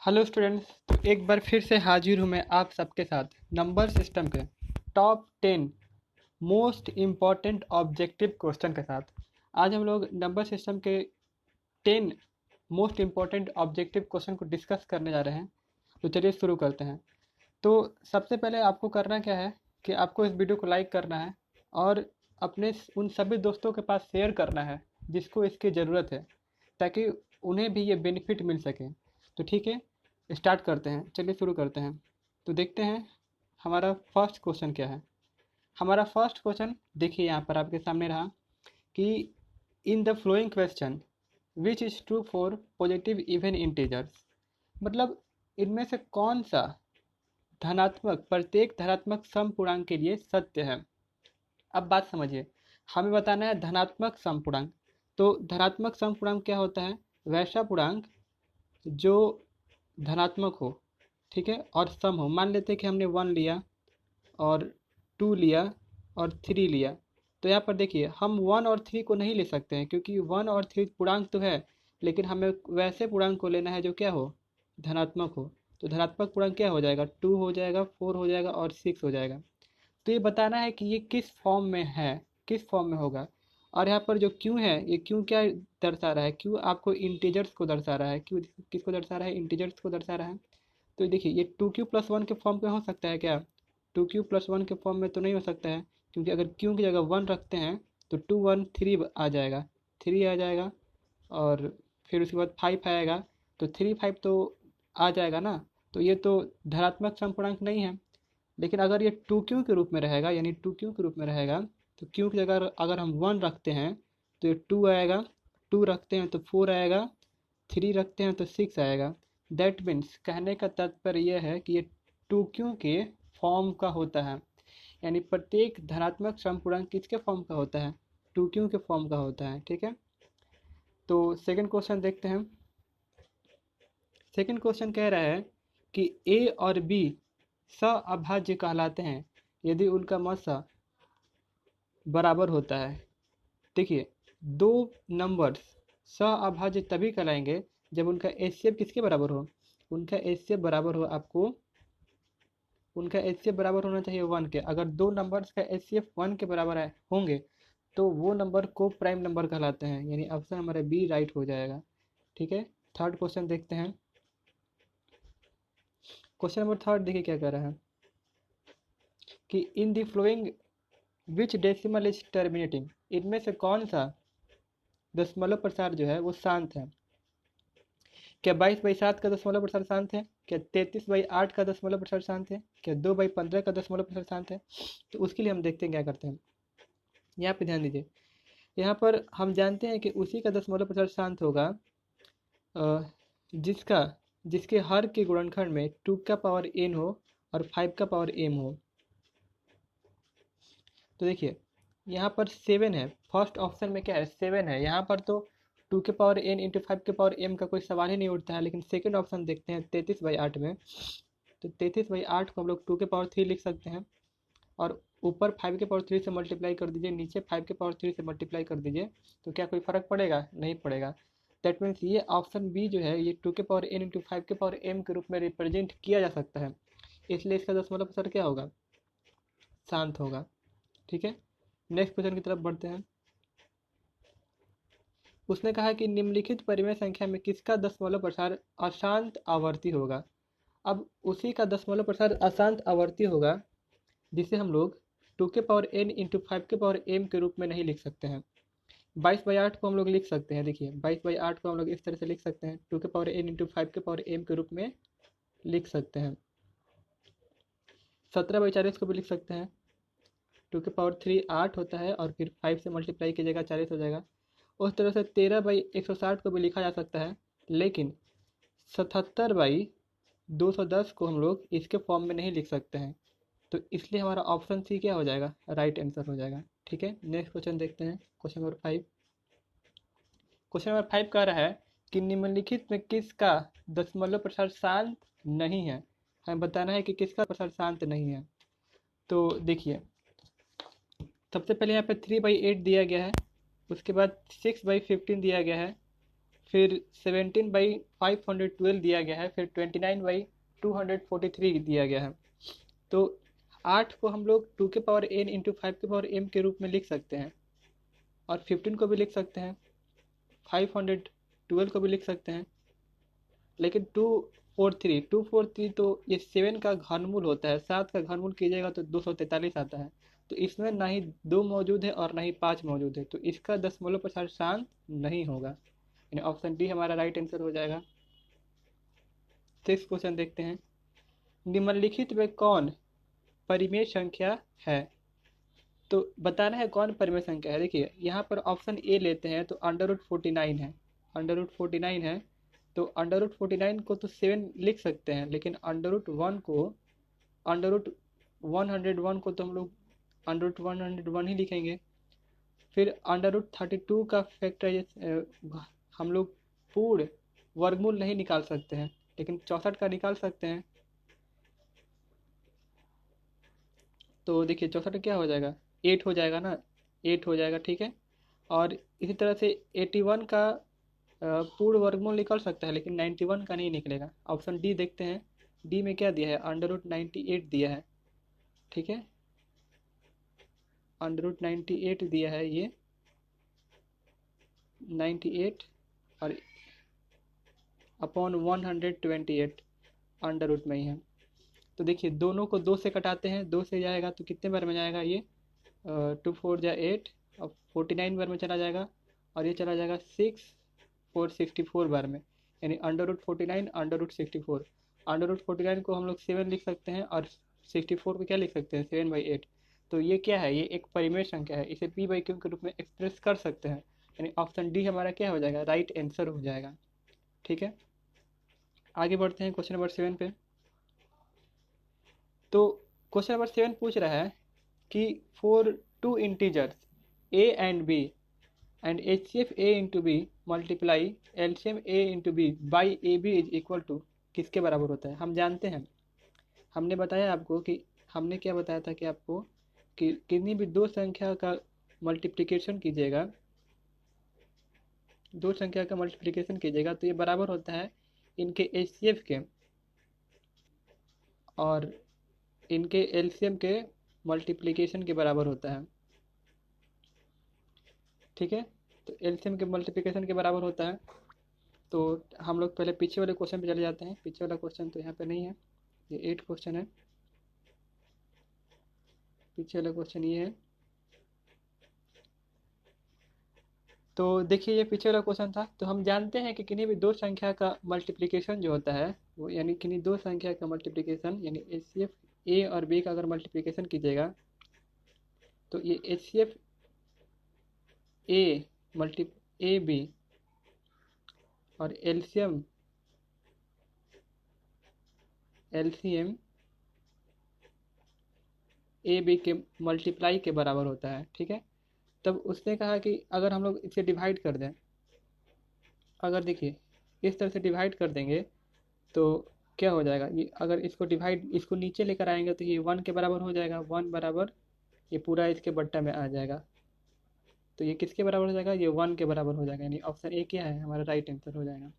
Hello students. तो एक बार फिर से हाजिर हूँ मैं आप सबके साथ नंबर सिस्टम के top 10 most important objective question के साथ। आज हम लोग नंबर सिस्टम के 10 मोस्ट इम्पॉर्टेंट ऑब्जेक्टिव क्वेश्चन को डिस्कस करने जा रहे हैं। तो चलिए शुरू करते हैं। तो सबसे पहले आपको करना क्या है कि आपको इस वीडियो को लाइक करना है और अपने उन सभी दोस्तों के पास शेयर करना है जिसको इसकी ज़रूरत है, ताकि उन्हें भी ये बेनिफिट मिल सके। तो ठीक है, स्टार्ट करते हैं। चलिए शुरू करते हैं। तो देखते हैं हमारा फर्स्ट क्वेश्चन क्या है। हमारा फर्स्ट क्वेश्चन देखिए यहाँ पर आपके सामने रहा कि in the flowing question which is true for positive even integers. मतलब इनमें से कौन सा धनात्मक प्रत्येक धनात्मक सम पूर्णांक के लिए सत्य है। अब बात समझिए, हमें बताना है धनात्मक सम पूर्णांक। तो धनात्मक सम पूर्णांक क्या होता है? वैसा पूर्णांक जो धनात्मक हो, ठीक है, और सम हो। मान लेते हैं कि हमने 1 लिया और 2 लिया और 3 लिया। तो यहाँ पर देखिए हम 1 और 3 को नहीं ले सकते हैं, क्योंकि 1 और 3 पूर्णांक तो है, लेकिन हमें वैसे पूर्णांक को लेना है जो क्या हो, धनात्मक हो। तो धनात्मक पूर्णांक क्या हो जाएगा? 2 हो जाएगा, 4 हो जाएगा और 6 हो जाएगा। तो ये बताना है कि ये किस फॉर्म में है, किस फॉर्म में होगा। और यहाँ पर जो क्यू है, ये क्यू क्या दर्शा रहा है? क्यू आपको इंटीजर्स को दर्शा रहा है। क्यू किसको दर्शा रहा है? इंटीजर्स को दर्शा रहा है। तो देखिए ये 2q+1 के फॉर्म में हो सकता है क्या? 2q+1 के फॉर्म में तो नहीं हो सकता है, क्योंकि अगर क्यू की जगह 1 रखते हैं तो 2 1 3 आ जाएगा, 3 आ जाएगा। और फिर उसके बाद 5 आएगा, तो 3 5 तो आ जाएगा ना। तो ये तो धनात्मक समपूर्णांक नहीं है। लेकिन अगर ये 2q के रूप में रहेगा, यानी 2q के रूप में रहेगा, तो q की जगह अगर हम 1 रखते हैं तो ये 2 आएगा, 2 रखते हैं तो 4 आएगा, 3 रखते हैं तो 6 आएगा। दैट मीन्स कहने का तात्पर्य यह है कि ये 2q के फॉर्म का होता है। यानी प्रत्येक धनात्मक समपूर्णांक किसके फॉर्म का होता है? 2q के फॉर्म का होता है। ठीक है, तो सेकंड क्वेश्चन देखते हैं। सेकंड क्वेश्चन कह रहा है कि a और b सअभाज्य कहलाते हैं यदि उनका मसा बराबर होता है। देखिए, दो नंबर्स सअभाज्य तभी कहलाएंगे जब उनका एचसीएफ किसके बराबर हो? उनका एचसीएफ बराबर हो आपको, उनका एचसीएफ बराबर होना चाहिए 1 के। अगर दो नंबर्स का एचसीएफ 1 के बराबर है होंगे तो वो नंबर को प्राइम नंबर कहलाते हैं। यानी ऑप्शन हमारा बी राइट हो जाएगा। ठीक है, थर्ड क्वेश्चन देखते हैं। क्वेश्चन नंबर थर्ड देखिए क्या कह रहा है कि in the flowing which decimal is terminating. इनमें से कौन सा दशमलव प्रसार जो है वो शांत है? क्या 22/7 का दशमलव प्रसार शांत है? क्या 33/8 का दशमलव प्रसार शांत है? क्या 2/15 का दशमलव प्रसार शांत है? तो उसके लिए हम देखते हैं क्या करते हैं। यहाँ पे ध्यान दीजिए, यहाँ पर हम जानते हैं कि उसी का दशमलव प्रसार शांत होगा जिसका जिसके हर के गुणनखंड में 2 का पावर n हो और 5 का पावर m हो। तो देखिए यहाँ पर 7 है, फर्स्ट ऑप्शन में क्या है? 7 है। यहाँ पर तो 2 के पावर n इंटू 5 के पावर m का कोई सवाल ही नहीं उठता है। लेकिन सेकंड ऑप्शन देखते हैं 33/8 में। तो 33/8 को हम लोग 2 के पावर 3 लिख सकते हैं, और ऊपर 5 के पावर 3 से मल्टीप्लाई कर दीजिए, नीचे 5 के पावर 3 से मल्टीप्लाई कर दीजिए। तो क्या कोई फ़र्क पड़ेगा? नहीं पड़ेगा। दैट मीन्स ये ऑप्शन बी जो है ये 2 के पावर n इंटू 5 के पावर m के रूप में रिप्रेजेंट किया जा सकता है। इसलिए इसका दशमलव प्रसार क्या होगा? शांत होगा। ठीक है, नेक्स्ट क्वेश्चन की तरफ बढ़ते हैं। उसने कहा कि निम्नलिखित परिमेय संख्या में किसका दशमलव प्रसार अशांत आवर्ती होगा। अब उसी का दशमलव प्रसार अशांत आवर्ती होगा जिसे हम लोग 2 के पावर n इंटू 5 के पावर m के रूप में नहीं लिख सकते हैं। 22/8 को हम लोग लिख सकते हैं। देखिए 22/8 को हम लोग इस तरह से लिख सकते हैं, 2 के पावर n इंटू 5 के पावर m के रूप में लिख सकते हैं। 17/40 को भी लिख सकते हैं। 2 के पावर 3 8 होता है, और फिर 5 से मल्टीप्लाई कीजिएगा 40 हो जाएगा। उस तरह से 13/160 को भी लिखा जा सकता है। लेकिन 77/210 को हम लोग इसके फॉर्म में नहीं लिख सकते हैं। तो इसलिए हमारा ऑप्शन सी क्या हो जाएगा? राइट आंसर हो जाएगा। ठीक है, नेक्स्ट क्वेश्चन देखते हैं। Question number 5। क्वेश्चन नंबर 5 कह रहा है कि निम्नलिखित में किसका दशमलव प्रसार शांत नहीं है। हमें बताना है कि किसका प्रसार शांत नहीं है। तो देखिए सबसे पहले यहाँ पे 3/8 दिया गया है, उसके बाद 6/15 दिया गया है, फिर 17/512 दिया गया है, फिर 29/243 दिया गया है। तो 8 को हम लोग 2 के पावर n इंटू 5 के पावर m के रूप में लिख सकते हैं, और 15 को भी लिख सकते हैं, 512 को भी लिख सकते हैं। लेकिन 243 तो ये 7 का घनमूल होता है, 7 का घनमूल कीजिएगा तो 243 आता है। तो इसमें ना ही 2 मौजूद है और ना ही 5 मौजूद है, तो इसका दशमलव प्रसार शांत नहीं होगा, यानी ऑप्शन डी हमारा राइट आंसर हो जाएगा। 6 क्वेश्चन देखते हैं। निम्नलिखित में कौन परिमेय संख्या है? तो बताना है कौन परिमेय संख्या है। देखिए यहाँ पर ऑप्शन ए लेते हैं तो √49 है, √49 है। तो √49 को तो 7 लिख सकते हैं, लेकिन √1 को √101 को तो हम लोग √101 ही लिखेंगे। फिर √32 का फैक्टराइज हम लोग पूर्ण वर्गमूल नहीं निकाल सकते हैं, लेकिन 64 का निकाल सकते हैं। तो देखिए 64 क्या हो जाएगा, 8 हो जाएगा ना, 8 हो जाएगा, ठीक है। और इसी तरह से 81 का पूर्ण वर्गमूल निकल सकता है, लेकिन 91 का नहीं निकलेगा। ऑप्शन डी देखते हैं, डी में क्या दिया है, √98 दिया है, ठीक है, √98 दिया है, ये 98 और अपॉन 128 अंडर रूट में ही है। तो देखिए दोनों को 2 से कटाते हैं, 2 से जाएगा तो कितने बार में जाएगा ये, 2 4 जा 8 और 49 बार में चला जाएगा, और ये चला जाएगा 6 4 64 बार में, यानी √49 √64। √49 को हम लोग 7 लिख सकते हैं, और 64 को क्या लिख सकते हैं, 7/8। तो ये क्या है, ये एक परिमेय संख्या है, इसे p/q के रूप में एक्सप्रेस कर सकते हैं, यानी ऑप्शन डी हमारा क्या हो जाएगा, राइट आंसर हो जाएगा, ठीक है। आगे बढ़ते हैं क्वेश्चन नंबर 7 पे। तो क्वेश्चन नंबर 7 पूछ रहा है कि for 2 integers a and b and HCF a into B multiply LCM a into B by AB is equal to किसके बराबर होता है। हम जानते हैं, हमने बताया आपको कि हमने क्या बताया था कि आपको कि किन्हीं भी दो संख्या का मल्टीप्लिकेशन कीजिएगा, दो संख्या का मल्टीप्लिकेशन कीजिएगा तो ये बराबर होता है इनके HCF के और इनके LCM के मल्टीप्लिकेशन के बराबर होता है, ठीक है। तो LCM के मल्टीप्लिकेशन के बराबर होता है। तो हम लोग पहले पीछे वाले क्वेश्चन पे चले जाते हैं। पीछे वाला क्वेश्चन तो यहाँ पे नहीं है, ये 8 क्वेश्चन है। पीछे वाला क्वेश्चन ये है। तो देखिए ये पीछे वाला क्वेश्चन था। तो हम जानते हैं कि किन्हीं भी दो संख्या का मल्टीप्लिकेशन जो होता है वो, यानी किन्हीं दो संख्या का मल्टीप्लिकेशन, यानी HCF A और B का अगर मल्टीप्लिकेशन कीजिएगा तो ये HCF A मल्टी AB और LCM AB के मल्टीप्लाई के बराबर होता है, ठीक है। तब उसने कहा कि अगर हम लोग इसे डिवाइड कर दें, अगर देखिए इस तरह से डिवाइड कर देंगे तो क्या हो जाएगा, ये अगर इसको डिवाइड, इसको नीचे लेकर आएंगे तो ये 1 के बराबर हो जाएगा, 1 बराबर ये पूरा इसके बट्टा में आ जाएगा। तो ये किसके बराबर हो जाएगा, ये 1 के बराबर हो जाएगा, यानी ऑप्शन ए क्या है हमारा राइट आंसर हो जाएगा।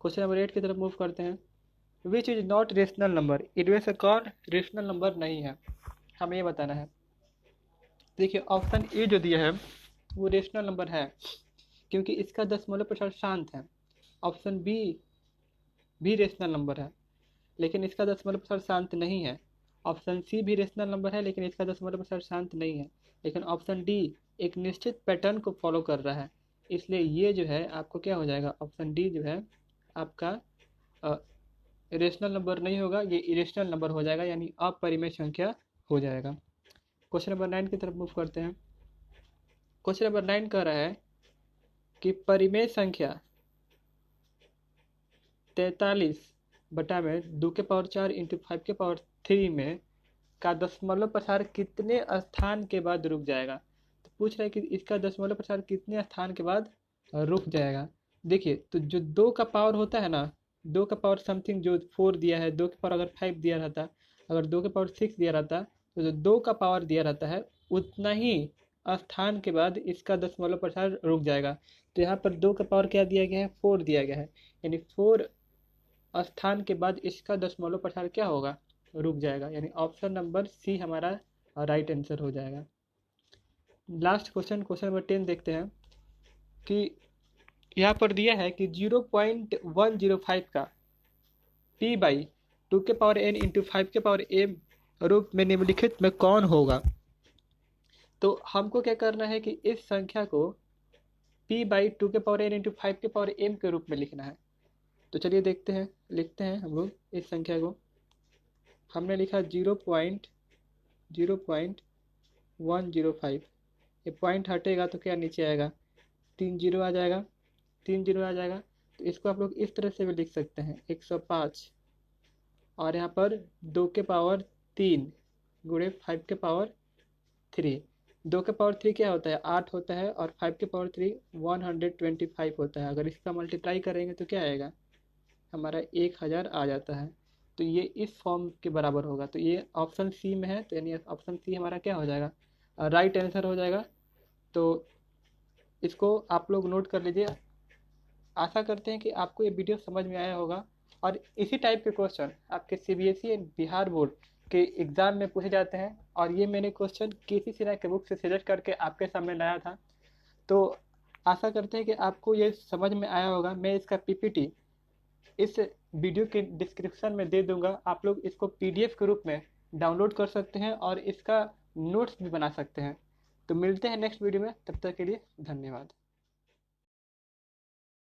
क्वेश्चन नंबर 8 की तरफ मूव करते हैं। Which is not rational number, इनमें से कौन रेशनल नंबर नहीं है, हमें ये बताना है। देखिए ऑप्शन ए जो दिया है वो रेशनल नंबर है, क्योंकि इसका दशमलव प्रसार शांत है। ऑप्शन बी भी रेशनल नंबर है, लेकिन इसका दशमलव प्रसार शांत नहीं है। ऑप्शन सी भी रेशनल नंबर है, लेकिन इसका दशमलव प्रसार शांत नहीं है। लेकिन ऑप्शन डी एक निश्चित पैटर्न को फॉलो कर रहा है, इसलिए ये जो है आपको क्या हो जाएगा, ऑप्शन डी जो है आपका रेशनल नंबर नहीं होगा, ये इरेशनल नंबर हो जाएगा, यानी अपरिमेय संख्या हो जाएगा। क्वेश्चन नंबर 9 की तरफ मूव करते हैं। क्वेश्चन नंबर 9 कह रहा है कि परिमेय संख्या 43/2 इंटू 5 में का दशमलव प्रसार कितने स्थान के बाद रुक जाएगा। तो पूछ रहा है कि इसका दशमलव प्रसार कितने स्थान के बाद रुक जाएगा। देखिए तो जो 2 का पावर होता है ना, 2 का पावर समथिंग जो 4 दिया है, 2 के पावर अगर 5 दिया रहता, अगर 2 के पावर 6 दिया रहता, तो जो 2 का पावर दिया रहता है उतना ही स्थान के बाद इसका दशमलव प्रसार रुक जाएगा। तो यहाँ पर 2 का पावर क्या दिया गया है, 4 दिया गया है, यानी 4 स्थान के बाद इसका दशमलव प्रसार क्या होगा, रुक जाएगा, यानी ऑप्शन नंबर सी हमारा राइट आंसर हो जाएगा। लास्ट क्वेश्चन, क्वेश्चन नंबर 10 देखते हैं कि यहाँ पर दिया है कि 0.105 का p बाई 2 के पावर n इंटू 5 के पावर m रूप में निम्नलिखित में कौन होगा। तो हमको क्या करना है कि इस संख्या को p बाई 2 के पावर n इंटू 5 के पावर m के रूप में लिखना है। तो चलिए देखते हैं, लिखते हैं हम लोग इस संख्या को। हमने लिखा 0.105, ये पॉइंट हटेगा तो क्या नीचे आएगा, 3 जीरो आ जाएगा, 3 जीरो आ जाएगा। तो इसको आप लोग इस तरह से भी लिख सकते हैं 105, और यहाँ पर 2 के पावर 3 गुणे 5 के पावर 3। 2 के पावर 3 क्या होता है, 8 होता है, और 5 के पावर 3 125 होता है। अगर इसका मल्टीप्लाई करेंगे तो क्या आएगा, हमारा 1000 आ जाता है। तो ये इस फॉर्म के बराबर होगा। तो ये ऑप्शन सी में है, तो यानी ऑप्शन सी हमारा क्या हो जाएगा, राइट आंसर हो जाएगा। तो इसको आप लोग नोट कर लीजिए। आशा करते हैं कि आपको ये वीडियो समझ में आया होगा, और इसी टाइप के क्वेश्चन आपके सीबीएसई एंड बिहार बोर्ड के एग्ज़ाम में पूछे जाते हैं। और ये मैंने क्वेश्चन केसी सिन्हा के बुक से सजेस्ट करके आपके सामने लाया था। तो आशा करते हैं कि आपको ये समझ में आया होगा। मैं इसका पीपीटी इस वीडियो के डिस्क्रिप्शन में दे दूंगा, आप लोग इसको पीडीएफ के रूप में डाउनलोड कर सकते हैं और इसका नोट्स भी बना सकते हैं। तो मिलते हैं नेक्स्ट वीडियो में, तब तक के लिए धन्यवाद।